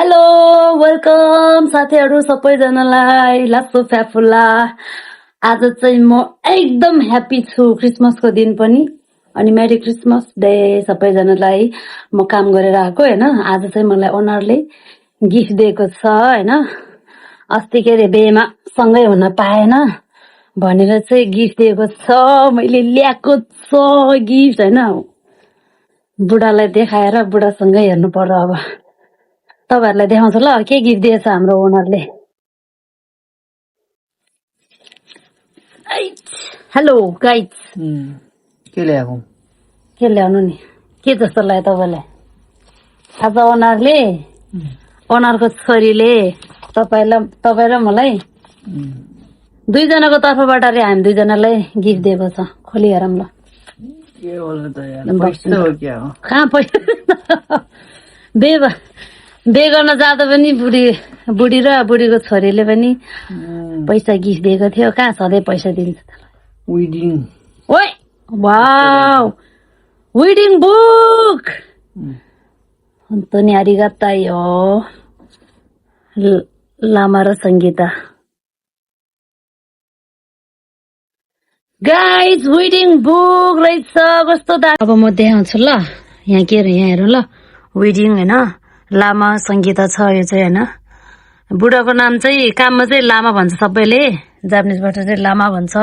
Hello welcome साथीहरू सबैजनालाई लासो फ्याफुल्ला। आज चाहिँ म एकदम ह्याप्पी छु क्रिसमसको दिन पनि अनि मेरी क्रिसमस डे सबैजनालाई। म काम गरेर आएको हैन, आज चाहिँ मलाई ओनरले गिफ्ट दिएको छ हैन। अस्ति के रे बेमा सँगै हुन पाएन भनेर चाहिँ गिफ्ट दिएको छ। मैले ल्याएको छ गिफ्ट हैन। बुढालाई देखाएर बुढासँगै हेर्नु पर्यो। अब तपाईहरुलाई देखाउँछु ल के गिफ्ट दिएछ हाम्रो ओनरले। हेलो गाइज, के ल्याएको? के ल्याउनु नि, के जस्तो लाग्यो तपाईलाई? आज ओनरले ओनरको छोरीले तपाई र मलाई दुईजनाको तर्फबाट रे हामी दुईजनालाई गिफ्ट दिएको छ। खोली हेरौँ ल। के होला त यार, पैसा हो क्या हो? कहाँ पैसा? बे गर्न जाँदा पनि बुढी र बुढीको छोरीले पनि पैसा गिफ्ट दिएको थियो। कहाँ सधैँ पैसा दिन्छ त? वेडिङ। ओए वाउ, वेडिङ बुक। अन्तोनी आरिगातायो लामा र संगीता। गाइज वेडिङ बुक रहेछ, कस्तो अब म देखाउँछु ल। यहाँ के यहाँ हेरौँ ल। वेडिङ हैन, लामा संगीता छ यो चाहिँ हैन। बुढाको नाम चाहिँ काममा चाहिँ लामा भन्छ सबैले, जापानिजबाट चाहिँ लामा भन्छ।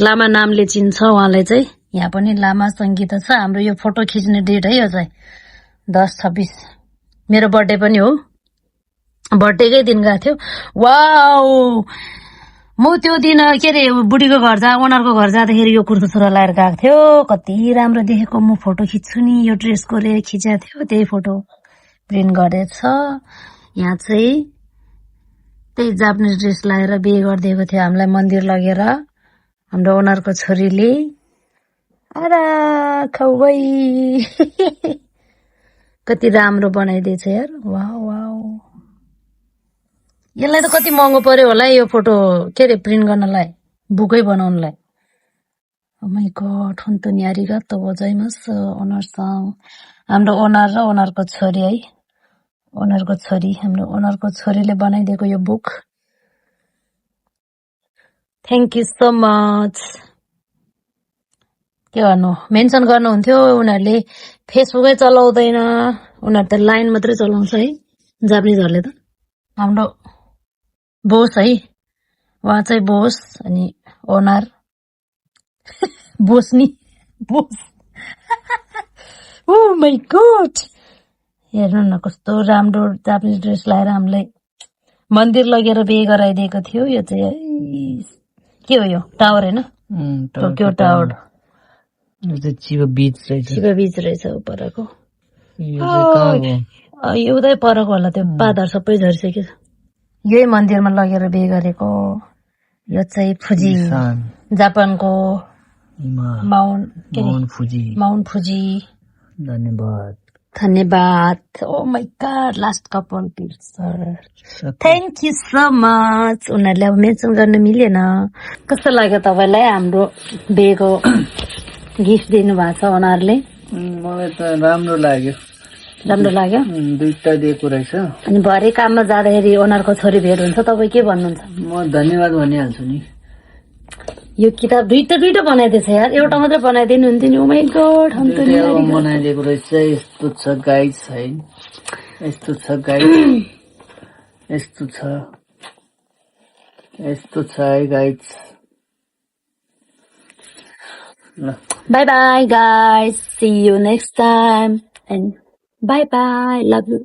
लामा नामले चिन्छ उहाँलाई चाहिँ। यहाँ पनि लामा संगीता छ। हाम्रो यो फोटो खिच्ने डेट है यो चाहिँ 10-26 मेरो बर्थडे पनि हो। बर्थडेकै दिन गएको थियो। वाउ, म त्यो दिन के रे बुढीको घर ओनरको घर जाँदाखेरि यो कुर्ता सुरा लगाएर गएको थियो। कति राम्रो देखेको। म फोटो खिच्छु नि, यो ड्रेसको रे खिचेको थियो। त्यही फोटो प्रिन्ट गरेछ। यहाँ चाहिँ त्यही जापानिज ड्रेस लगाएर बिहे गरिदिएको थियो हामीलाई मन्दिर लगेर हाम्रो ओनरको छोरीले। आरा खौबै कति राम्रो बनाइदिएछ यार। वाउ वाउ, यसलाई त कति महँगो पर्यो होला यो फोटो के रे प्रिन्ट गर्नलाई, बुकै बनाउनलाई। ओ माय गॉड, हन्तोनी आरिगातो गोजाइमासु ओनर-सान। हाम्रो ओनर र ओनरको छोरी है, ओनरको छोरी, हाम्रो ओनरको छोरीले बनाइदिएको यो book. Thank you so much. के गर्नु, मेन्सन गर्नुहुन्थ्यो। उनीहरूले फेसबुकै चलाउँदैन, उनीहरू त लाइन मात्रै चलाउँछ है जापानिजहरूले त। हाम्रो बोस है, उहाँ चाहिँ बोस अनि ओनर बोस नि बोस। ओ माय गॉड, हेर्नु न कस्तो राम्रो जापानिज ड्रेस लगाएर हामीलाई मन्दिर लगेर बिहे गराइदिएको थियो। यो चाहिँ के हो यो टावर हैन, टोकियो टावर। यो चाहिँ चिबा बीच रहेछ। चिबा बीच रहेछ परको। यो उतै परको होला, त्यो पातहरु सबै झरिसक्यो। यही मन्दिरमा लगेर बिहे गरेको। यो चाहिँ फुजी, जापानको माउन्ट फुजी। धन्यवाद धन्यवाद। Oh my God, last couple picture. Thank you so much. उनीहरूले अब मेन्सन गर्न मिलेन। कस्तो लाग्यो तपाईलाई हाम्रो बिहेको गिफ्ट दिनु भएको छ उनीहरूले? मलाई त राम्रो लाग्यो। राम्रो लाग्यो? दुईटा दिएको रहेछ। अनि भरे काममा जाँदाखेरि ओनरको छोरी भेट हुन्छ, तपाईँ के भन्नुहुन्छ? म धन्यवाद भनिहाल्छु नि। यो किताब दुईटा बनाइदिएछ यार, एउटा मात्रै बनाइदिनु हुन्थ्यो नि। ओ माय गॉड, बनाइदिएको रहेछ। यस्तो छ गाइस है, यस्तो छ गाइस, यस्तो छ है गाइस। ल bye bye guys, see you next time and bye bye, love you.